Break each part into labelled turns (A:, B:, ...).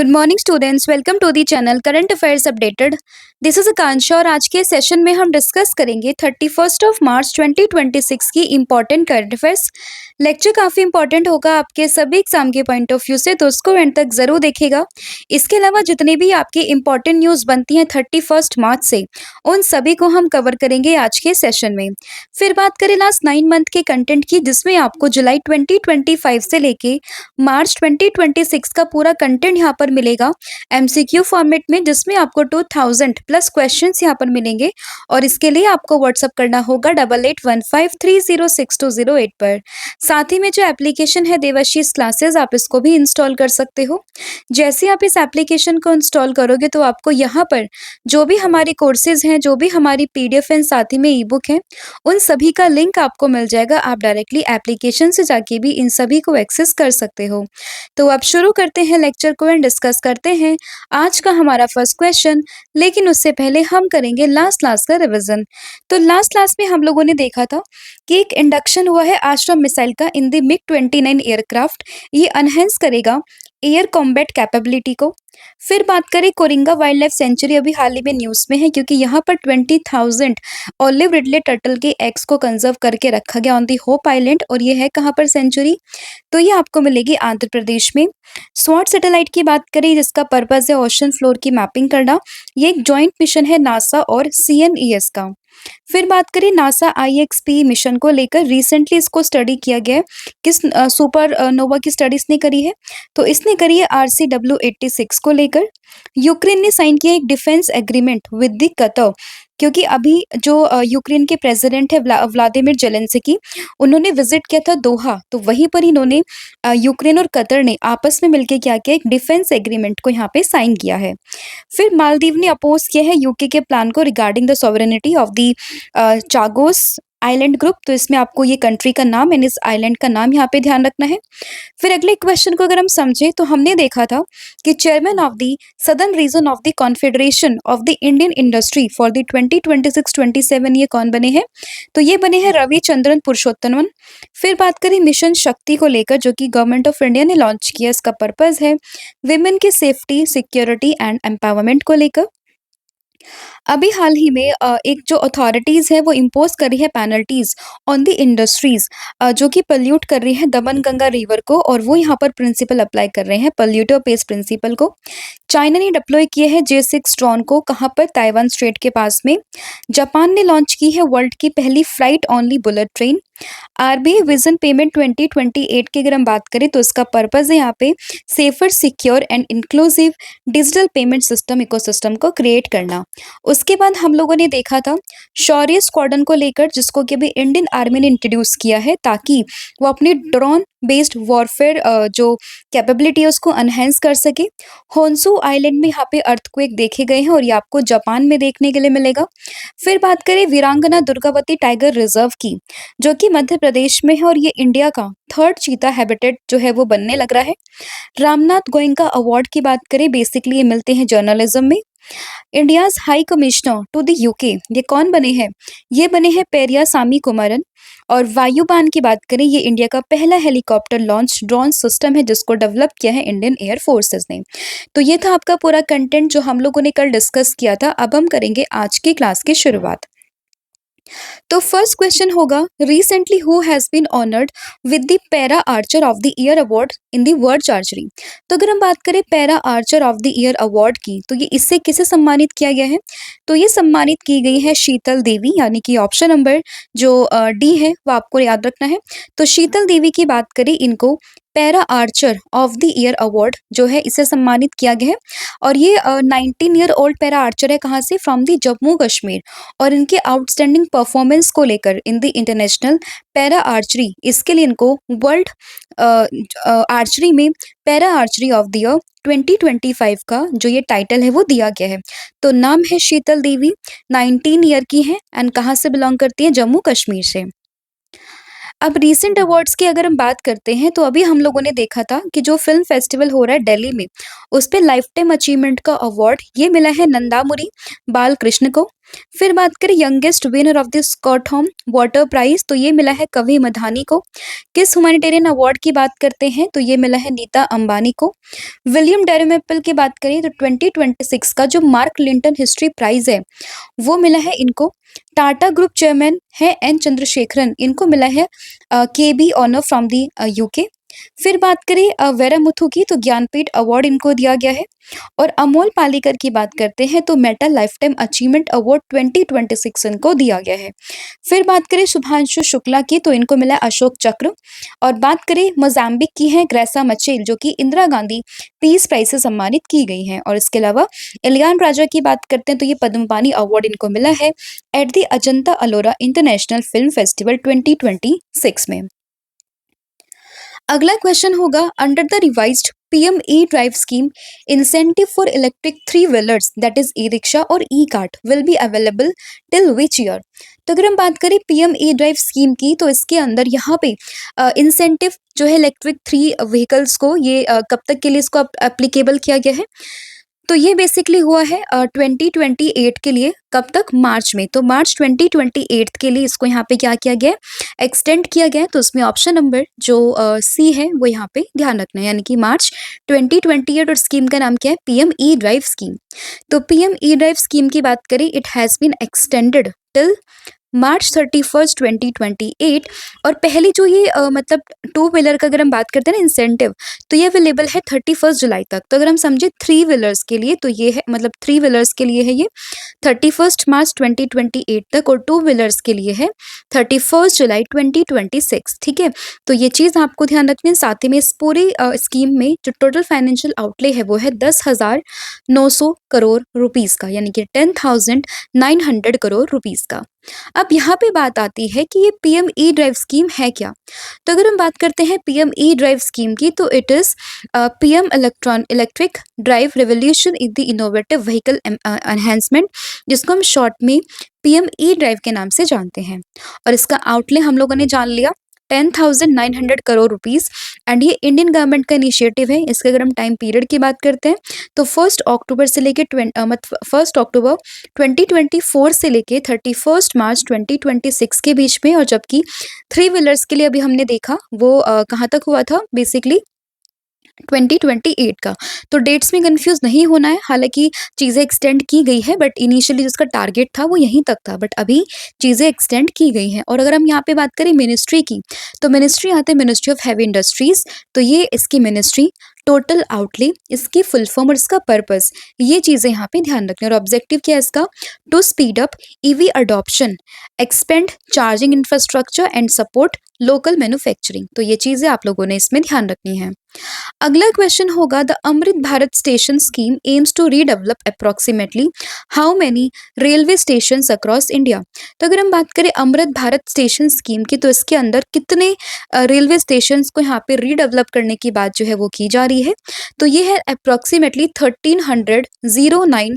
A: Good morning students, welcome to the channel current affairs updated. This is Akanksha और आज के session में हम डिस्कस करेंगे 31 मार्च 2026 की इंपॉर्टेंट करंट अफेयर्स। लेक्चर काफ़ी इंपॉर्टेंट होगा आपके सभी एग्जाम के पॉइंट ऑफ व्यू से, तो उसको एंड तक ज़रूर देखिएगा। इसके अलावा जितनी भी आपकी इंपॉर्टेंट न्यूज़ बनती हैं 31 मार्च से, उन सभी को हम कवर करेंगे आज के सेशन में। फिर बात करें लास्ट 9 मंथ के कंटेंट की, जिसमें आपको जुलाई 2025 से लेके मार्च 2026 का पूरा कंटेंट यहाँ पर मिलेगा एमसीक्यू फॉर्मेट में, जिसमें आपको 2000 प्लस क्वेश्चंस यहाँ पर मिलेंगे। और इसके लिए आपको व्हाट्सअप करना होगा 8815306208 पर। साथ ही में जो एप्लीकेशन है देवाशीष क्लासेस, आप इसको भी इंस्टॉल कर सकते हो। जैसे आप इस एप्लीकेशन को इंस्टॉल करोगे तो आपको यहाँ पर जो भी हमारे कोर्सेज हैं, जो भी हमारी पीडीएफ एंड साथ ही में ई बुक है, उन सभी का लिंक आपको मिल जाएगा। आप डायरेक्टली एप्लीकेशन से जाके भी इन सभी को एक्सेस कर सकते हो। तो अब शुरू करते हैं लेक्चर को एंड डिस्कस करते हैं आज का हमारा फर्स्ट क्वेश्चन। लेकिन उससे पहले हम करेंगे लास्ट क्लास का रिवीजन। तो लास्ट क्लास में हम लोगों ने देखा था कि एक इंडक्शन हुआ है आश्रम मिसाइल का इन द मिग-29 एयरक्राफ्ट। ये अनहेंस करेगा एयर कॉम्बैट कैपेबिलिटी को। फिर बात करें कोरिंगा वाइल्ड लाइफ सेंचुरी, अभी हाल ही में न्यूज़ में है क्योंकि यहाँ पर 20,000 ऑलिव रिडले टर्टल के एग्स को कंजर्व करके रखा गया ऑन दी होप आइलैंड। और ये है कहाँ पर सेंचुरी, तो ये आपको मिलेगी आंध्र प्रदेश में। स्वॉट सैटेलाइट की बात करें, जिसका पर्पस है ओशन फ्लोर की मैपिंग करना। ये एक जॉइंट मिशन है नासा और सीएनईएस का। फिर बात करें नासा आईएक्सपी मिशन को लेकर, रिसेंटली इसको स्टडी किया गया है। किस सुपर नोवा की स्टडी इसने करी है, तो इसने करी है RCW86 को लेकर। यूक्रेन ने साइन किया एक defence agreement with the Qatar, क्योंकि अभी जो यूक्रेन के प्रेसिडेंट है व्लादिमीर जेलेंस्की, उन्होंने विजिट किया था दोहा, तो वहीं पर इन्होंने यूक्रेन और कतर ने आपस में मिलकर क्या किया, एक डिफेंस एग्रीमेंट को यहाँ पे साइन किया है। फिर मालदीव ने अपोज किया है यूके के प्लान को regarding the sovereignty of the Chagos island group. तो इसमें आपको ये कंट्री का नाम एंड इस आइलैंड का नाम यहाँ पे ध्यान रखना है। फिर अगले क्वेश्चन को अगर हम समझें तो हमने देखा था कि chairman of the southern reason of the confederation of the Indian industry for the 2026-27 ये कौन बने हैं, तो ये बने हैं रविचंद्रन पुरुषोत्तमन। फिर बात करें मिशन शक्ति को लेकर, जो कि गवर्नमेंट ऑफ इंडिया ने लॉन्च किया। इसका पर्पस है विमेन की सेफ्टी, सिक्योरिटी एंड एम्पावरमेंट को लेकर। अभी हाल ही में एक जो अथॉरिटीज़ है वो इम्पोज कर रही है पेनल्टीज ऑन द इंडस्ट्रीज जो कि पल्यूट कर रही है दमन गंगा रिवर को, और वो यहाँ पर प्रिंसिपल अप्लाई कर रहे हैं, पल्यूटर पेस प्रिंसिपल को। चाइना ने डिप्लॉय किए हैं J6 ड्रोन को, कहाँ पर, ताइवान स्ट्रेट के पास में। जापान ने लॉन्च की है वर्ल्ड की पहली flight only bullet train. RBI vision payment 2028 की अगर हम बात करें तो इसका पर्पज है यहाँ पे safer, secure and inclusive digital payment system ecosystem को क्रिएट करना। उसके बाद हम लोगों ने देखा था शौर्य स्क्वाड्रन को लेकर, जिसको कि अभी इंडियन आर्मी ने इंट्रोड्यूस किया है ताकि वो अपनी ड्रोन बेस्ड वॉरफेयर जो कैपेबिलिटी है उसको अनहेंस कर सके। होन्सू आइलैंड में यहाँ पे अर्थक्वेक देखे गए हैं और ये आपको जापान में देखने के लिए मिलेगा। फिर बात करें वीरांगना दुर्गावती टाइगर रिजर्व की, जो कि मध्य प्रदेश में है और ये इंडिया का थर्ड चीता हैबिटेट जो है वो बनने लग रहा है। रामनाथ गोयनका अवार्ड की बात करें, बेसिकली ये मिलते हैं जर्नलिज्म में। India's high commissioner to the UK, ये कौन बने हैं, ये बने हैं पेरिया सामी कुमारन। और वायुबान की बात करें, ये इंडिया का पहला हेलीकॉप्टर लॉन्च ड्रोन सिस्टम है जिसको डेवलप किया है इंडियन एयर फोर्सेस ने। तो ये था आपका पूरा कंटेंट जो हम लोगों ने कल डिस्कस किया था। अब हम करेंगे आज की क्लास की शुरुआत। तो फर्स्ट क्वेश्चन होगा, recently who has been honoured with the para archer of the year award in the world archery. तो अगर हम बात करें para archer of the year award की, तो ये इससे किसे सम्मानित किया गया है, तो ये सम्मानित की गई है शीतल देवी, यानी कि ऑप्शन नंबर जो डी है वो आपको याद रखना है। तो शीतल देवी की बात करें, इनको para archer of the year award जो है इसे सम्मानित किया गया है। और ये 19 ईयर ओल्ड पैरा आर्चर है, कहाँ से, फ्रॉम द जम्मू कश्मीर। और इनके आउटस्टैंडिंग परफॉर्मेंस को लेकर in the international para archery, इसके लिए इनको वर्ल्ड आर्चरी में para archery of the year 2025 का जो ये टाइटल है वो दिया गया है। तो नाम है शीतल देवी, 19 ईयर की है एंड कहाँ से बिलोंग करती है, जम्मू कश्मीर से। अब रीसेंट अवार्ड्स की अगर हम बात करते हैं तो अभी हम लोगों ने देखा था कि जो फिल्म फेस्टिवल हो रहा है दिल्ली में, उस पे लाइफ टाइम अचीवमेंट का अवार्ड ये मिला है नंदामुरी बालकृष्ण को। फिर बात करें youngest winner of the Stockholm water prize, तो ये मिला है कवि मधानी को। किस ह्यूमैनिटेरियन अवार्ड की बात करते हैं तो ये मिला है नीता अंबानी को। विलियम डेरेमेपल की बात करें तो 2026 का जो मार्क लिंटन हिस्ट्री प्राइज है वो मिला है इनको। टाटा ग्रुप चेयरमैन है एन चंद्रशेखरन, इनको मिला है K B honour from the UK. फिर बात करें वेरामुथु की तो ज्ञानपीठ अवार्ड इनको दिया गया है। और अमोल पालेकर की बात करते हैं तो Meta life time achievement award 2026 इनको दिया गया है। फिर बात करें शुभांशु शुक्ला की तो इनको मिला है अशोक चक्र। और बात करें मोजाम्बिक की है ग्रेसा मचेल, जो कि इंदिरा गांधी पीस प्राइज से सम्मानित की गई हैं। और इसके अलावा इलियान राजा की बात करते हैं तो ये पद्मपानी अवार्ड इनको मिला है at the Ajanta Ellora international film festival 2026 में। अगला क्वेश्चन होगा under the revised PM E drive scheme incentive for electric three wheelers that is E rickshaw और E cart will be available till which year. तो अगर हम बात करें पीएम ई ड्राइव स्कीम की तो इसके अंदर यहाँ पे इंसेंटिव जो है इलेक्ट्रिक थ्री व्हीकल्स को ये कब तक के लिए इसको एप्लीकेबल किया गया है। तो ये बेसिकली हुआ है 2028 के लिए। कब तक? मार्च में। तो मार्च 2028 के लिए इसको यहाँ पे क्या किया गया है, एक्सटेंड किया गया है। तो उसमें ऑप्शन नंबर जो सी है वो यहाँ पे ध्यान रखना है, यानी कि मार्च 2028। और स्कीम का नाम क्या है? PM E drive scheme. तो पीएम ई ड्राइव स्कीम की बात करें, it has been extended till March 31st 2028। और पहली जो ये मतलब टू व्हीलर का अगर हम बात करते हैं ना इंसेंटिव, तो ये अवेलेबल है 31 जुलाई तक। तो अगर हम समझे थ्री व्हीलर्स के लिए तो ये है, मतलब थ्री व्हीलर्स के लिए है ये 31 मार्च 2028 तक, और टू व्हीलर्स के लिए है 31 जुलाई 2026। ठीक है, तो ये चीज़ आपको ध्यान रखनी है। साथ ही में इस पूरी स्कीम में जो टोटल फाइनेंशियल आउटले है वो है 10,900 करोड़ रुपीज़ का, यानी कि 10,900 करोड़ रुपीज़ का। अब यहाँ पे बात आती है कि ये पीएम ई ड्राइव स्कीम है क्या। तो अगर हम बात करते हैं पीएम ई ड्राइव स्कीम की, तो it is PM electric drive revolution in the innovative vehicle enhancement, जिसको हम शॉर्ट में पीएम ई ड्राइव के नाम से जानते हैं। और इसका आउटले हम लोगों ने जान लिया 10,900 करोड़ रुपीज़। एंड ये इंडियन गवर्नमेंट का इनिशिएटिव है। इसके अगर हम टाइम पीरियड की बात करते हैं तो 1 अक्टूबर से लेके 1 अक्टूबर 2024 से लेके 31 मार्च 2026 के बीच में। और जबकि थ्री व्हीलर्स के लिए अभी हमने देखा वो कहाँ तक हुआ था, बेसिकली 2028 का। तो डेट्स में कंफ्यूज नहीं होना है। हालांकि चीज़ें एक्सटेंड की गई है, बट इनिशियली जिसका टारगेट था वो यहीं तक था, बट अभी चीज़ें एक्सटेंड की गई हैं। और अगर हम यहाँ पे बात करें मिनिस्ट्री की, तो मिनिस्ट्री आते हैं मिनिस्ट्री ऑफ हैवी इंडस्ट्रीज। तो ये इसकी मिनिस्ट्री, टोटल आउटले, इसकी फुल फॉर्म और इसका पर्पस, ये चीज़ें यहाँ पे ध्यान रखनी है। और ऑब्जेक्टिव क्या है इसका? To speed up EV adoption, expand charging infrastructure and support local manufacturing. तो ये चीज़ें आप लोगों ने इसमें ध्यान रखनी है। अगला क्वेश्चन होगा the Amrit Bharat station scheme aims to redevelop approximately how many railway station across India. तो अगर हम बात करें अमृत भारत स्टेशन स्कीम की, तो इसके अंदर कितने रेलवे स्टेशन को यहाँ पे रीडेवलप करने की बात जो है वो की जा रही है। तो ये है अप्रोक्सीमेटली 1309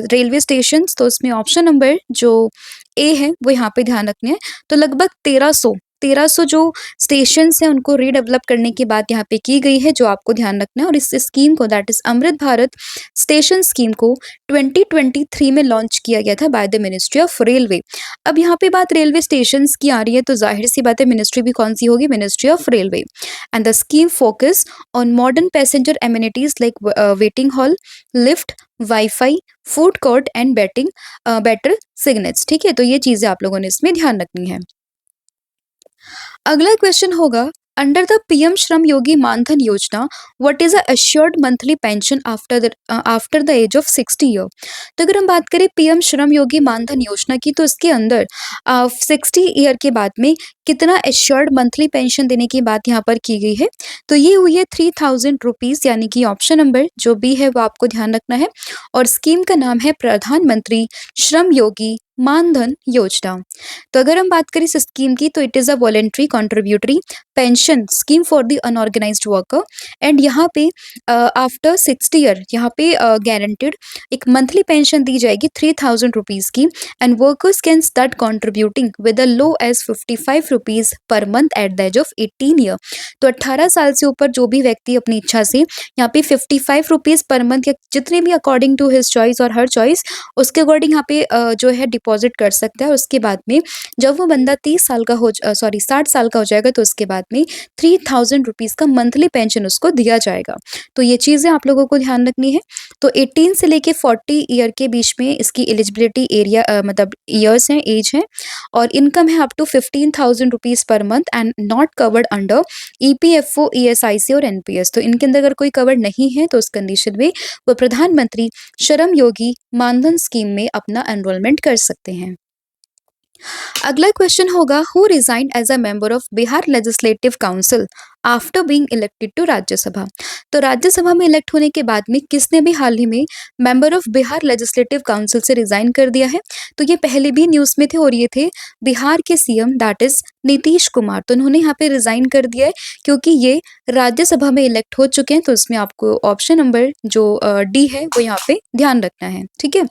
A: रेलवे स्टेशन। तो इसमें ऑप्शन नंबर जो ए है वो यहाँ पे ध्यान रखने हैं। तो लगभग 1300 जो स्टेशन हैं उनको रीडेवलप करने की बात यहाँ पे की गई है, जो आपको ध्यान रखना है। और इस स्कीम को, that is Amrit Bharat station scheme को 2023 में लॉन्च किया गया था by the ministry of railway. अब यहाँ पे बात रेलवे स्टेशन की आ रही है, तो जाहिर सी बात है मिनिस्ट्री भी कौन सी होगी? Ministry of railway. And the scheme focus on modern passenger amenities like waiting hall, lift, wifi, food court and better signals. ठीक है, तो ये चीज़ें आप लोगों ने इसमें ध्यान रखनी है। अगला क्वेश्चन होगा अंडर द पीएम श्रम Yogi Maandhan Yojana what is assured monthly pension after the age of 60 year. तो अगर हम बात करें पीएम श्रम योगी मानधन योजना की, तो इसके अंदर 60 ईयर के बाद में कितना एश्योर्ड मंथली पेंशन देने की बात यहाँ पर की गई है। तो ये हुई है 3,000 रुपीज़, यानी कि ऑप्शन नंबर जो बी है वो आपको ध्यान रखना है। और स्कीम का नाम है प्रधानमंत्री श्रम योगी मानधन योजना। तो अगर हम बात करें इस स्कीम की तो it is a voluntary contributory pension scheme for the unorganised worker and यहाँ पे आफ्टर 60 ईयर यहाँ पे गारंटेड एक मंथली पेंशन दी जाएगी 3000 रुपीज़ की and workers can start contributing with a low as 55 rupees per month at the age of 18 year. तो 18 साल से ऊपर जो भी व्यक्ति अपनी इच्छा से यहाँ पे 55 रुपीज़ पर मंथ या जितने भी अकॉर्डिंग टू हिज चॉइस और हर चॉइस उसके अकॉर्डिंग यहाँ पे जो है डिपॉजिट कर सकता है। उसके बाद में जब वो बंदा 30 साल का हो 60 साल का हो जाएगा तो उसके बाद में 3000 रुपीज़ का मंथली पेंशन उसको दिया जाएगा। तो ये चीज़ें आप लोगों को ध्यान रखनी है। तो 18 से लेके 40 ईयर के बीच में इसकी एलिजिबिलिटी एरिया मतलब ईयर्स हैं, एज है और इनकम है up to 15,000 rupees per month and not covered under EPFO, ESIC और एनपीएस। तो इनके अंदर अगर कोई कवर नहीं है तो उस कंडीशन में वो प्रधानमंत्री श्रम योगी मानधन स्कीम में अपना एनरोलमेंट कर सकते हैं। अगला क्वेश्चन होगा who resigned as a member of Bihar legislative council after being elected to Rajya Sabha. तो राज्यसभा में इलेक्ट होने के बाद में किसने भी हाल ही में member of Bihar legislative council से रिजाइन कर दिया है। तो ये पहले भी न्यूज़ में थे और ये थे बिहार के CM that is Nitish Kumar. तो उन्होंने यहाँ पे रिजाइन कर दिया है क्योंकि ये राज्यसभा में इलेक्ट हो चुके हैं। तो इसमें आपको ऑप्शन नंबर जो डी है वो यहाँ पे ध्यान रखना है, ठीक है।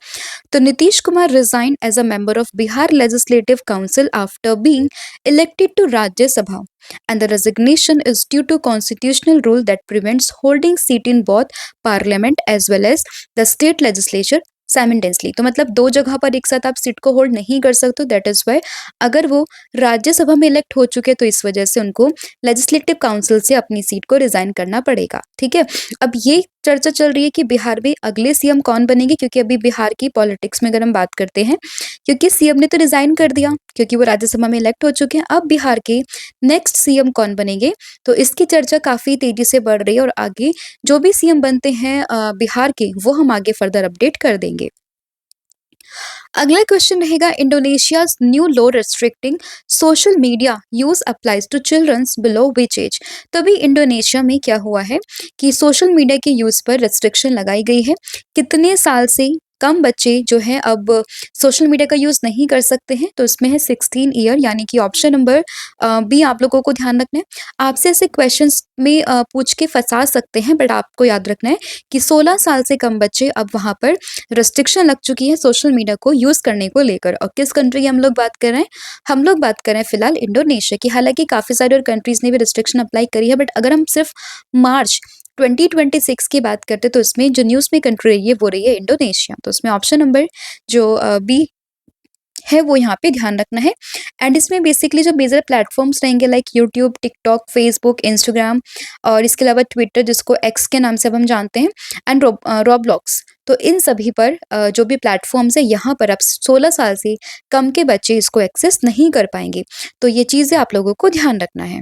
A: तो Nitish Kumar resigned as a member of Bihar Legislative Council after being elected to Rajya Sabha, and the resignation is due to constitutional rule that prevents holding seat in both parliament as well as the state legislature simultaneously. तो मतलब दो जगह पर एक साथ आप seat को hold नहीं कर सकते। दैट इज वाई अगर वो राज्यसभा में इलेक्ट हो चुके तो इस वजह से उनको लेजिस्लेटिव काउंसिल से अपनी सीट को रिजाइन करना पड़ेगा, ठीक है। अब ये चर्चा चल रही है कि बिहार में अगले सीएम कौन बनेंगे क्योंकि अभी बिहार की पॉलिटिक्स में अगर हम बात करते हैं क्योंकि सीएम ने तो रिजाइन कर दिया क्योंकि वो राज्यसभा में इलेक्ट हो चुके हैं। अब बिहार के नेक्स्ट सीएम कौन बनेंगे तो इसकी चर्चा काफी तेजी से बढ़ रही है और आगे जो भी सीएम बनते हैं बिहार के वो हम आगे फर्दर अपडेट कर देंगे। अगला क्वेश्चन रहेगा Indonesia's new law restricting social media use applies to childrens below which age. तभी इंडोनेशिया में क्या हुआ है कि सोशल मीडिया के यूज पर रिस्ट्रिक्शन लगाई गई है। कितने साल से कम बच्चे जो हैं अब सोशल मीडिया का यूज़ नहीं कर सकते हैं। तो इसमें है 16 ईयर यानी कि ऑप्शन नंबर बी आप लोगों को ध्यान रखना है। आपसे ऐसे क्वेश्चंस में पूछ के फंसा सकते हैं बट आपको याद रखना है कि 16 साल से कम बच्चे अब वहाँ पर रिस्ट्रिक्शन लग चुकी है सोशल मीडिया को यूज़ करने को लेकर। और किस कंट्री की हम लोग बात कर रहे हैं? हम लोग बात कर रहे हैं फिलहाल इंडोनेशिया की। हालांकि काफ़ी सारी और कंट्रीज़ ने भी रिस्ट्रिक्शन अप्लाई करी है बट अगर हम सिर्फ मार्च 2026 की बात करते तो इसमें जो न्यूज़ में कंट्री रही है वो रही है इंडोनेशिया। तो इसमें ऑप्शन नंबर जो बी है वो यहाँ पे ध्यान रखना है। एंड इसमें बेसिकली जो मेजर प्लेटफॉर्म्स रहेंगे like YouTube, TikTok, Facebook, Instagram और इसके अलावा ट्विटर जिसको एक्स के नाम से अब हम जानते हैं एंड रोब्लॉक्स। तो इन सभी पर जो भी प्लेटफॉर्म्स है यहाँ पर अब 16 साल से कम के बच्चे इसको एक्सेस नहीं कर पाएंगे। तो ये चीज़ें आप लोगों को ध्यान रखना है।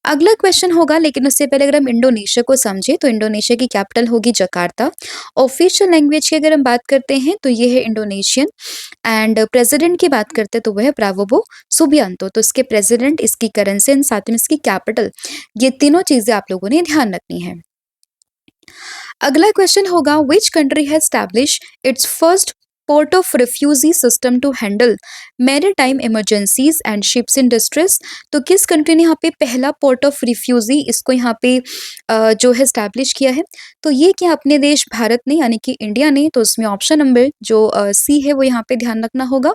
A: अगला क्वेश्चन होगा लेकिन उससे पहले अगर हम इंडोनेशिया को समझे तो इंडोनेशिया की कैपिटल होगी जकार्ता। ऑफिशियल लैंग्वेज की अगर हम बात करते हैं तो ये है इंडोनेशियन एंड प्रेसिडेंट की बात करते हैं तो वह है प्रावोवो सुबियांतो। तो इसके प्रेसिडेंट, इसकी करेंसी एंड साथ में इसकी कैपिटल, ये तीनों चीजें आप लोगों ने ध्यान रखनी है। अगला क्वेश्चन होगा which country has establish its first port of refugee system to handle maritime emergencies and ships in distress. तो किस कंट्री ने यहाँ पे पहला पोर्ट ऑफ रिफ्यूजी इसको यहाँ पे जो है एस्टैब्लिश किया है? तो ये क्या अपने देश भारत ने यानी कि इंडिया ने। तो उसमें ऑप्शन नंबर जो सी है वो यहाँ पे ध्यान रखना होगा।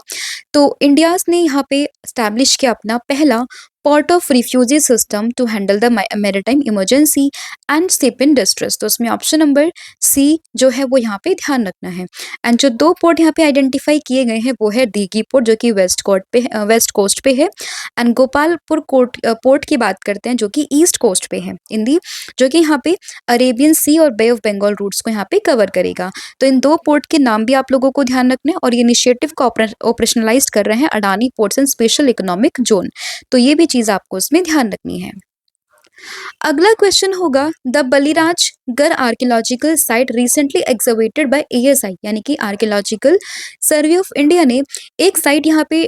A: तो इंडियाज ने यहाँ पे एस्टैब्लिश किया अपना पहला port of refugee system to handle the maritime emergency and ship in distress. तो उसमें ऑप्शन नंबर सी जो है वो यहाँ पे ध्यान रखना है। एंड जो दो पोर्ट यहाँ पे आइडेंटिफाई किए गए हैं वो है दीघी पोर्ट जो कि वेस्ट कोस्ट पे है एंड गोपालपुर पोर्ट की बात करते हैं जो कि ईस्ट कोस्ट पे है इंदी, जो कि यहाँ पे अरेबियन सी और बे ऑफ बंगाल रूट्स को यहाँ पे कवर करेगा। तो इन दो पोर्ट के नाम भी आप लोगों को ध्यान रखना है और ये इनिशिएटिव को ऑपरेशनलाइज कर रहे हैं Adani ports and special economic zone. तो ये भी चीज़ आपको उसमें ध्यान रखनी है। अगला क्वेश्चन होगा, the Baliraj Garh archaeological site recently excavated by ASI, यानी कि आर्कियोलॉजिकल सर्वे ऑफ इंडिया ने एक साइट यहाँ पे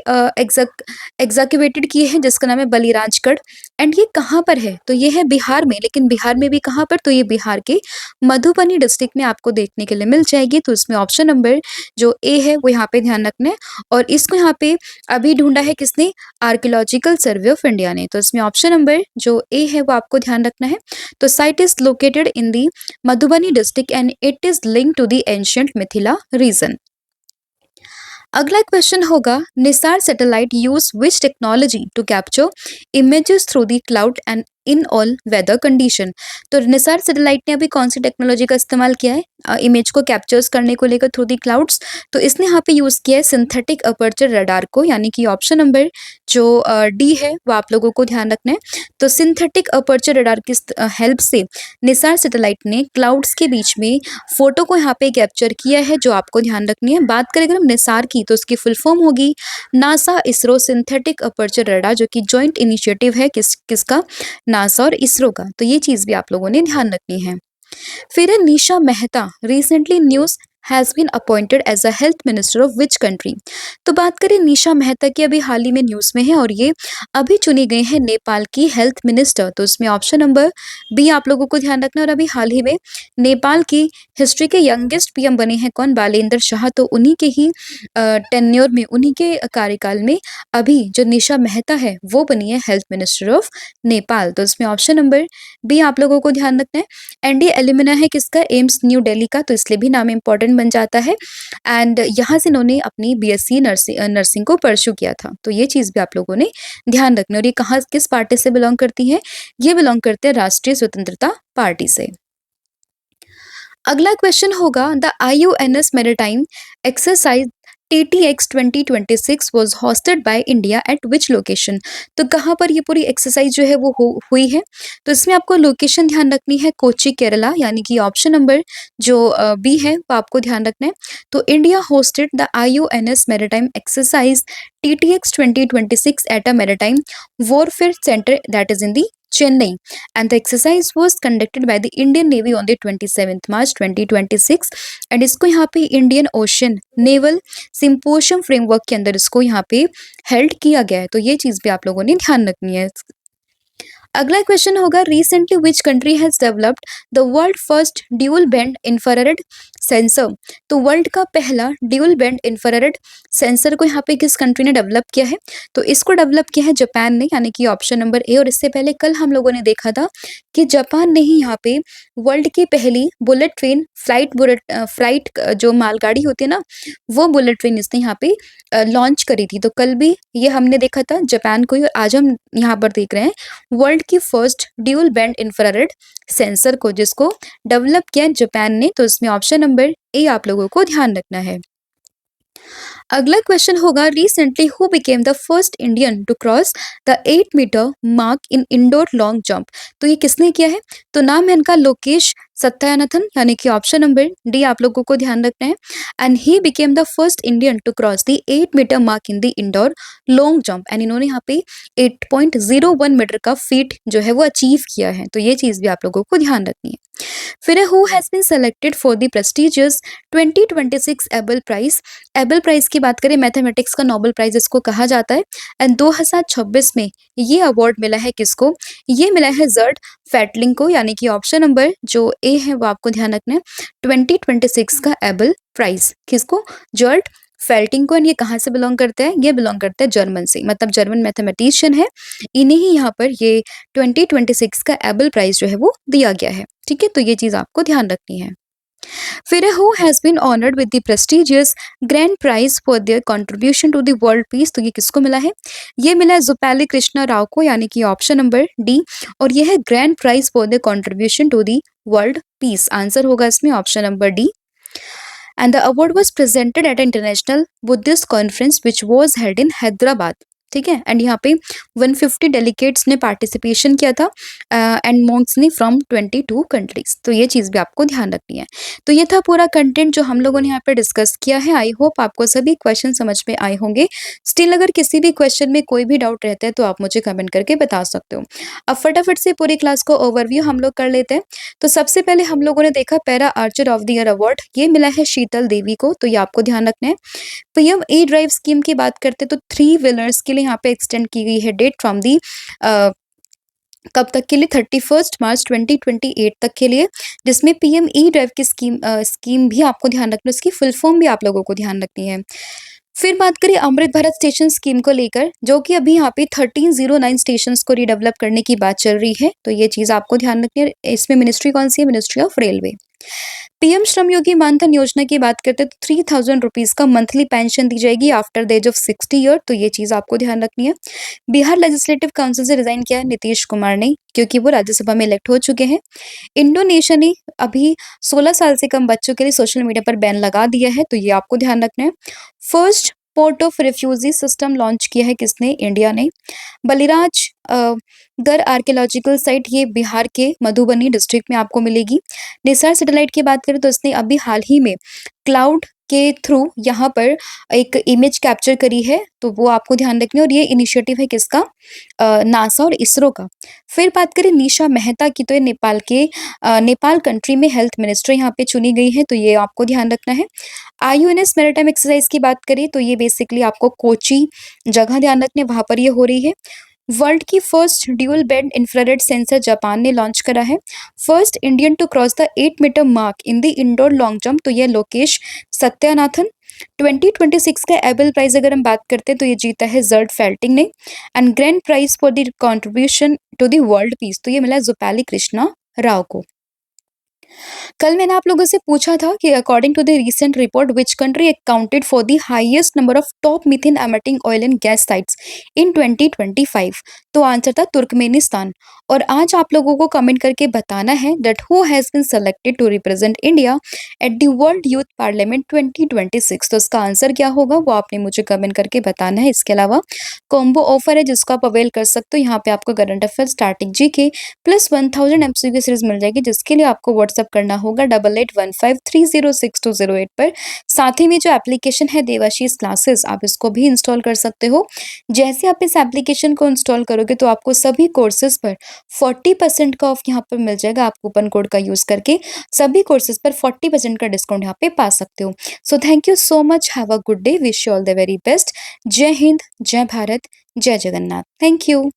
A: एग्जैक्टिवेटेड की है जिसका नाम है बलिराजगढ़। एंड ये कहाँ पर है? तो ये है बिहार में, लेकिन बिहार में भी कहाँ पर? तो ये बिहार के मधुबनी डिस्ट्रिक्ट में आपको देखने के लिए मिल जाएगी। तो इसमें ऑप्शन नंबर जो ए है वो यहाँ पे ध्यान रखना है, और इसको यहाँ पे अभी ढूंढा है किसने? आर्कियोलॉजिकल सर्वे ऑफ इंडिया ने। तो इसमें ऑप्शन नंबर जो ए है वो आपको ध्यान रखना है। तो site is located in the Madhubani district and it is linked to the ancient Mithila region. अगला क्वेश्चन होगा, NISAR satellite use which technology to capture images through the cloud and in all weather condition. तो NISAR satellite ने अभी कौन सी technology का इस्तेमाल किया है इमेज को कैप्चर्स करने को लेकर थ्रू दी क्लाउड्स? तो इसने यहाँ पे यूज किया है सिंथेटिक अपर्चर रडार को, यानी कि ऑप्शन नंबर जो डी है वो आप लोगों को ध्यान रखना है। तो सिंथेटिक अपर्चर रडार की हेल्प से निसार सैटेलाइट ने क्लाउड्स के बीच में फोटो को यहाँ पे कैप्चर किया है, जो आपको ध्यान रखनी है। बात करें अगर हम निसार की, तो उसकी फुल फॉर्म होगी NASA ISRO synthetic aperture radar, जो कि जॉइंट इनिशिएटिव है किसका? नासा और इसरो का। तो ये चीज भी आप लोगों ने ध्यान रखनी है। फिर है Nisha Mehta recently news has been appointed as a health minister of which country. तो बात करें निशा मेहता की, अभी हाल ही में न्यूज में है और ये अभी चुनी गई है नेपाल की हेल्थ मिनिस्टर। तो इसमें ऑप्शन नंबर बी आप लोगों को ध्यान रखना है। और अभी हाल ही में नेपाल की हिस्ट्री के यंगेस्ट पीएम बने हैं कौन? बालेंद्र शाह। तो उन्हीं के ही टेन्योर में, उन्हीं के कार्यकाल में अभी जो निशा मेहता है वो बनी है हेल्थ मिनिस्टर ऑफ नेपाल। तो इसमें ऑप्शन नंबर बी आप लोगों को ध्यान रखना है। एंडी एलिमिना है किसका? एम्स न्यू दिल्ली का, तो इसलिए भी नाम इंपॉर्टेंट बन जाता है। एंड यहाँ से इन्होंने अपनी बीएससी नर्सिंग को परस्यू किया था। तो ये चीज भी आप लोगों ने ध्यान रखना। और ये कहाँ किस पार्टी से बिलोंग करती है? ये बिलोंग करते हैं राष्ट्रीय स्वतंत्रता पार्टी से। अगला क्वेश्चन होगा, the IUNS maritime exercise TTX 2026 was hosted by India at which location। तो कहाँ पर ये पूरी एक्सरसाइज जो है वो हुई है? तो इसमें आपको लोकेशन ध्यान रखनी है, कोची केरला, यानी कि ऑप्शन नंबर जो बी है वो आपको ध्यान रखना है। तो India hosted the IUNS maritime exercise TTX 2026 at a maritime warfare center that is in the Chennai, and the exercise was conducted by the Indian Navy on the 27th March 2026। And इसको यहाँ पे Indian ocean naval सिंपोशियम framework के अंदर इसको यहाँ पे held किया गया है। तो ये चीज भी आप लोगों ने ध्यान रखनी है। अगला क्वेश्चन होगा, recently which country has developed the world first dual band infrared sensor. तो वर्ल्ड का पहला ड्यूल बैंड इंफ्रारेड सेंसर को यहाँ पे किस कंट्री ने डेवलप किया है? तो इसको डेवलप किया है जापान ने, यानी कि ऑप्शन नंबर ए। और इससे पहले कल हम लोगों ने देखा था कि जापान ने ही यहाँ पे वर्ल्ड की पहली बुलेट ट्रेन फ्लाइट जो मालगाड़ी होती है ना, वो बुलेट ट्रेन इसने यहाँ पे लॉन्च करी थी। तो कल भी ये हमने देखा था जापान को ही, और आज हम यहाँ पर देख रहे हैं वर्ल्ड की first dual band infrared sensor को, जिसको डेवलप किया जापान ने। तो इसमें ऑप्शन नंबर ए आप लोगों को ध्यान रखना है। अगला क्वेश्चन होगा, recently who became the first Indian to cross the 8 metre mark in indoor long jump. तो ये किसने किया है? तो नाम है इनका लोकेश सत्यानाथन, यानी कि ऑप्शन नंबर डी आप लोगों को ध्यान रखना है। And he became the first Indian to cross the 8 metre mark in the indoor long jump. And इन्होंने यहाँ पे 8.01 मीटर का फीट जो है वो अचीव किया है। तो ये चीज भी आप लोगों को ध्यान रखनी है। फिर who has been selected for the prestigious 2026 Abel prize. Abel prize की बात करें, मैथमेटिक्स का नोबेल प्राइज इसको कहा जाता है। एंड 2026 में ये अवार्ड मिला है किसको? ये मिला है जर्ड फैटलिंग को, यानी कि ऑप्शन नंबर जो ए है वो आपको ध्यान रखना है। 2026 का एबल प्राइज किसको? जर्ड फेल्टिंग को। एंड ये कहाँ से बिलोंग करता है? ये बिलोंग करता है जर्मन से, मतलब जर्मन मैथमेटिशियन है, इन्हें ही यहाँ पर ये 2026 का एबल प्राइज जो है वो दिया गया है। ठीक है, तो ये चीज आपको ध्यान रखनी है। फिर who has been honoured with the prestigious grand prize for their contribution to the world peace. तो ये किसको मिला है? ये मिला है जुपैली कृष्णा राव को, यानी कि ऑप्शन नंबर डी। और ये है grand prize for the contribution to the world peace. Answer होगा इसमें option number D. And the award was presented at an international Buddhist conference which was held in Hyderabad। ठीक है? And यहाँ पे 150 delegates ने पार्टिसिपेशन किया था and Monks ने फ्रॉम 22 कंट्रीज़। तो ये चीज़ भी आपको ध्यान रखनी है। तो ये था पूरा कंटेंट जो हम लोगों ने यहाँ पे डिस्कस किया है। आई होप आपको सभी क्वेश्चन समझ में आए होंगे। स्टिल अगर किसी भी क्वेश्चन में कोई भी डाउट रहता है तो आप मुझे कमेंट करके बता सकते हो। अब फटाफट से पूरी क्लास को ओवरव्यू हम लोग कर लेते हैं। तो सबसे पहले हम लोगों ने देखा para archer of the year award, ये मिला है शीतल देवी को, तो ये आपको ध्यान रखना है। पीएम ई ड्राइव स्कीम की बात करते हैं तो 3 व्हीलर्स के लिए यहाँ पे एक्सटेंड की गई है डेट फ्रॉम दी कब तक के लिए 31 मार्च 2028 तक के लिए, जिसमें पीएम ई ड्राइव की स्कीम भी आपको ध्यान रखना है, उसकी फुल फॉर्म भी आप लोगों को ध्यान रखनी है। फिर बात करें अमृत भारत स्टेशन स्कीम को लेकर, जो कि अभी यहाँ पे 1309 स्टेशंस को रीडेवलप करने की बात चल रही है, तो ये चीज़ आपको ध्यान रखनी है। इसमें मिनिस्ट्री कौन सी है? Ministry of railway. पीएम श्रम योगी मानधन योजना की बात करते हैं तो 3000 रुपीज का मंथली पेंशन दी जाएगी after the age of 60 year, तो ये चीज आपको ध्यान रखनी है। बिहार लेजिस्लेटिव काउंसिल से रिजाइन किया है नीतीश कुमार ने, क्योंकि वो राज्यसभा में इलेक्ट हो चुके हैं। इंडोनेशिया ने अभी 16 साल से कम बच्चों के लिए सोशल मीडिया पर बैन लगा दिया है, तो ये आपको ध्यान रखना है। First port of refugee system launch किया है किसने? इंडिया ने। बलिराज गर आर्कियोलॉजिकल साइट, ये बिहार के मधुबनी डिस्ट्रिक्ट में आपको मिलेगी। निसार सैटेलाइट की बात करें तो इसने अभी हाल ही में क्लाउड के थ्रू यहाँ पर एक इमेज कैप्चर करी है, तो वो आपको ध्यान रखनी है। और ये इनिशिएटिव है किसका? नासा और इसरो का। फिर बात करें निशा मेहता की, तो ये नेपाल कंट्री में हेल्थ मिनिस्टर यहाँ पे चुनी गई है, तो ये आपको ध्यान रखना है। आईयूएनएस मैरीटाइम एक्सरसाइज की बात करें तो ये बेसिकली आपको कोची जगह ध्यान रखने, वहां पर ये हो रही है। वर्ल्ड की first dual band infrared sensor Japan ने लॉन्च करा है। First Indian to cross the 8 metre mark in the indoor long jump, तो ये लोकेश सत्यानाथन। 2026 का एबल प्राइज अगर हम बात करते हैं तो ये जीता है जर्ड फेल्टिंग ने। And grand prize for the contribution to the world peace, तो ये मिला जुपाली कृष्णा राव को। कल मैंने आप लोगों से पूछा था कि according to the recent report which country accounted for the highest number of top methane emitting oil and gas sites in 2025, तो आंसर था तुर्कमेनिस्तान। और आज आप लोगों को कमेंट करके बताना है that who has been selected to represent India at the world youth parliament 2026, तो इसका आंसर क्या होगा वो आपने मुझे कमेंट करके बताना है। इसके अलावा कॉम्बो ऑफर है जिसको आप अवेल कर सकते हो। यहाँ पे आपको current affair, starting GK plus 1000 MCQ series मिल जाएगी, जिसके लिए आपको व्हाट्सअप करना होगा 8815306208 पर। साथ ही में जो एप्लीकेशन है देवाशीष क्लासेस, आप इसको भी इंस्टॉल कर सकते हो। जैसे आप इस एप्लीकेशन को इंस्टॉल करोगे तो आपको सभी कोर्सेज पर 40% का ऑफ यहाँ पर मिल जाएगा। आप कूपन कोड का यूज करके सभी कोर्सेज पर 40% का डिस्काउंट यहाँ पे पा सकते हो। So thank you so much, have a good day, wish you all the very best. जय हिंद, जय भारत, जय जगन्नाथ। Thank you.